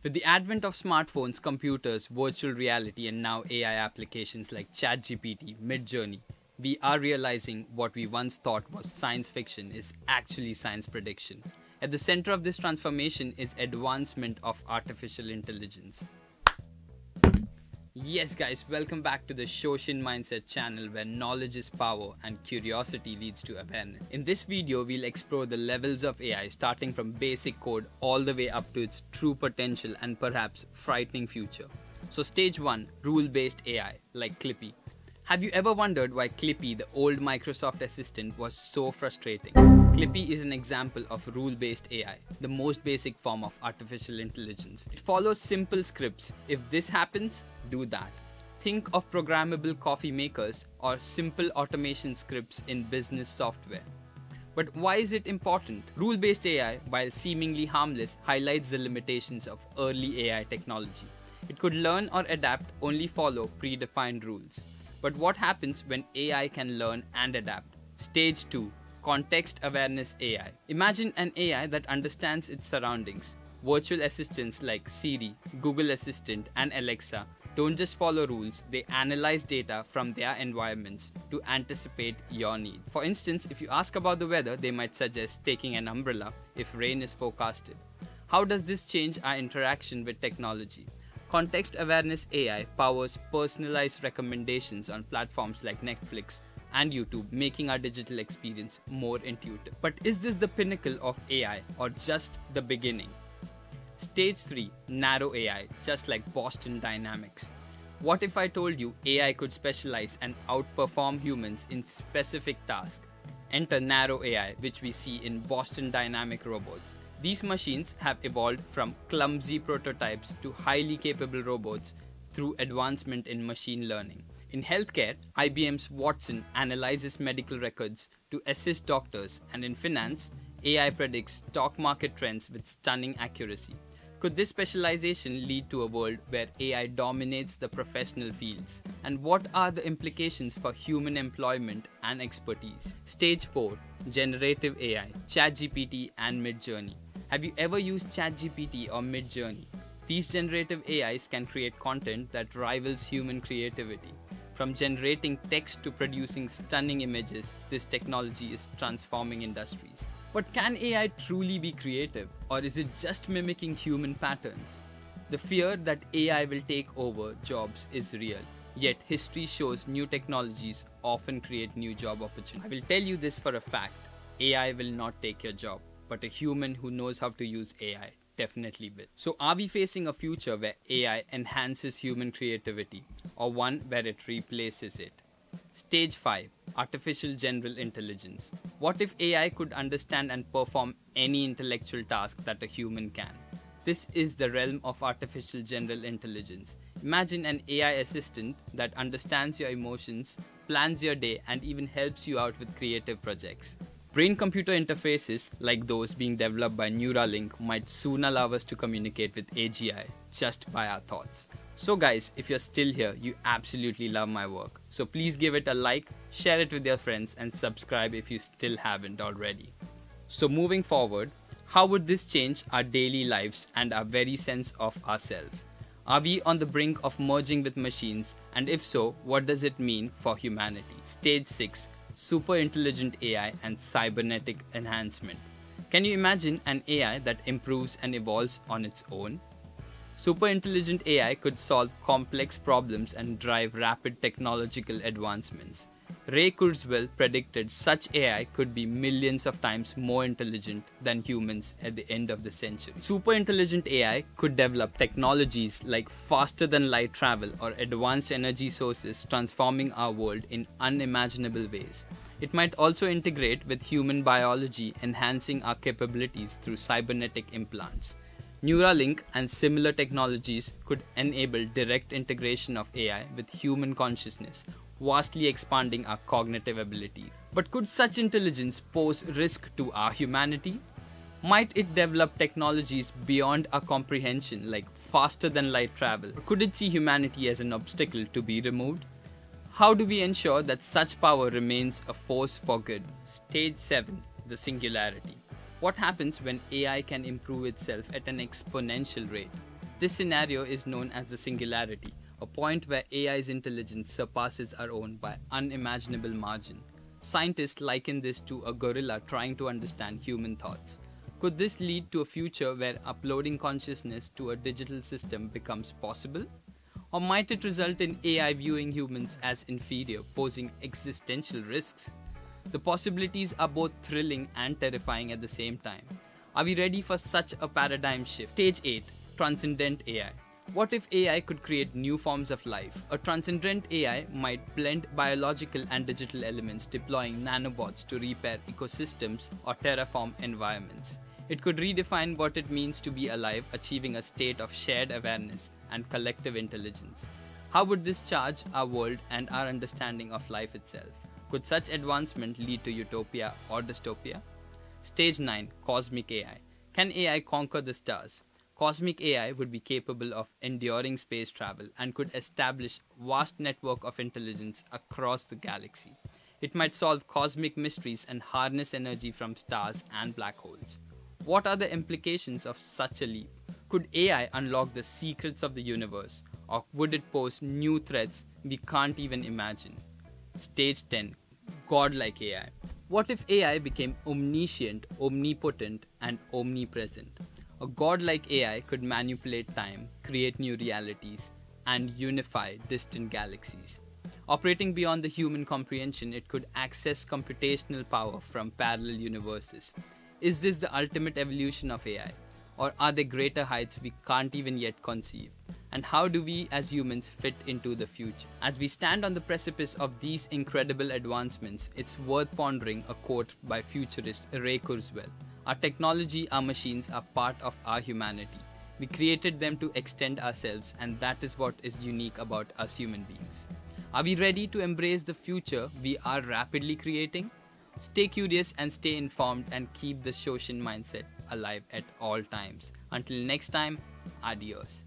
With the advent of smartphones, computers, virtual reality, and now AI applications like ChatGPT, Midjourney, we are realizing what we once thought was science fiction is actually science prediction. At the center of this transformation is advancement of artificial intelligence. Yes, guys, welcome back to the Shoshin Mindset channel where knowledge is power and curiosity leads to awareness. In this video, we'll explore the levels of AI starting from basic code all the way up to its true potential and perhaps frightening future. So, stage 1, rule-based AI, like Clippy. Have you ever wondered why Clippy, the old Microsoft assistant, was so frustrating? Clippy is an example of rule-based AI, the most basic form of artificial intelligence. It follows simple scripts. If this happens, do that. Think of programmable coffee makers or simple automation scripts in business software. But why is it important? Rule-based AI, while seemingly harmless, highlights the limitations of early AI technology. It could learn or adapt, only follow predefined rules. But what happens when AI can learn and adapt? Stage 2. Context awareness AI. Imagine an AI that understands its surroundings. Virtual assistants like Siri, Google Assistant, and Alexa don't just follow rules, they analyze data from their environments to anticipate your needs. For instance, if you ask about the weather, they might suggest taking an umbrella if rain is forecasted. How does this change our interaction with technology? Context awareness AI powers personalized recommendations on platforms like Netflix and YouTube, making our digital experience more intuitive. But is this the pinnacle of AI or just the beginning? Stage 3, narrow AI, just like Boston Dynamics. What if I told you AI could specialize and outperform humans in specific tasks? Enter narrow AI, which we see in Boston Dynamic robots. These machines have evolved from clumsy prototypes to highly capable robots through advancement in machine learning. In healthcare, IBM's Watson analyzes medical records to assist doctors, and in finance, AI predicts stock market trends with stunning accuracy. Could this specialization lead to a world where AI dominates the professional fields? And what are the implications for human employment and expertise? Stage 4, generative AI, ChatGPT and Midjourney. Have you ever used ChatGPT or Midjourney? These generative AIs can create content that rivals human creativity. From generating text to producing stunning images, this technology is transforming industries. But can AI truly be creative, or is it just mimicking human patterns? The fear that AI will take over jobs is real, yet history shows new technologies often create new job opportunities. I will tell you this for a fact, AI will not take your job, but a human who knows how to use AI definitely will. So are we facing a future where AI enhances human creativity, or one where it replaces it? Stage 5, artificial general intelligence. What if AI could understand and perform any intellectual task that a human can? This is the realm of artificial general intelligence. Imagine an AI assistant that understands your emotions, plans your day, and even helps you out with creative projects. Brain-computer interfaces, like those being developed by Neuralink, might soon allow us to communicate with AGI just by our thoughts. So guys, if you're still here, you absolutely love my work. So please give it a like, share it with your friends, and subscribe if you still haven't already. So moving forward, how would this change our daily lives and our very sense of ourselves? Are we on the brink of merging with machines? And if so, what does it mean for humanity? Stage 6, super intelligent AI and cybernetic enhancement. Can you imagine an AI that improves and evolves on its own? Super intelligent AI could solve complex problems and drive rapid technological advancements. Ray Kurzweil predicted such AI could be millions of times more intelligent than humans at the end of the century. Super intelligent AI could develop technologies like faster than light travel or advanced energy sources, transforming our world in unimaginable ways. It might also integrate with human biology, enhancing our capabilities through cybernetic implants. Neuralink and similar technologies could enable direct integration of AI with human consciousness, vastly expanding our cognitive ability. But could such intelligence pose risk to our humanity? Might it develop technologies beyond our comprehension, like faster than light travel? Or could it see humanity as an obstacle to be removed? How do we ensure that such power remains a force for good? Stage 7, the singularity. What happens when AI can improve itself at an exponential rate? This scenario is known as the singularity, a point where AI's intelligence surpasses our own by unimaginable margin. Scientists liken this to a gorilla trying to understand human thoughts. Could this lead to a future where uploading consciousness to a digital system becomes possible? Or might it result in AI viewing humans as inferior, posing existential risks? The possibilities are both thrilling and terrifying at the same time. Are we ready for such a paradigm shift? Stage 8. Transcendent AI. What if AI could create new forms of life? A transcendent AI might blend biological and digital elements, deploying nanobots to repair ecosystems or terraform environments. It could redefine what it means to be alive, achieving a state of shared awareness and collective intelligence. How would this change our world and our understanding of life itself? Could such advancement lead to utopia or dystopia? Stage 9. Cosmic AI. Can AI conquer the stars? Cosmic AI would be capable of enduring space travel and could establish vast network of intelligence across the galaxy. It might solve cosmic mysteries and harness energy from stars and black holes. What are the implications of such a leap? Could AI unlock the secrets of the universe, or would it pose new threats we can't even imagine? Stage 10. Godlike AI. What if AI became omniscient, omnipotent, and omnipresent? A godlike AI could manipulate time, create new realities, and unify distant galaxies. Operating beyond the human comprehension, it could access computational power from parallel universes. Is this the ultimate evolution of AI? Or are there greater heights we can't even yet conceive? And how do we as humans fit into the future? As we stand on the precipice of these incredible advancements, it's worth pondering a quote by futurist Ray Kurzweil. Our technology, our machines are part of our humanity. We created them to extend ourselves, and that is what is unique about us human beings. Are we ready to embrace the future we are rapidly creating? Stay curious and stay informed, and keep the Shoshin mindset alive at all times. Until next time, adios.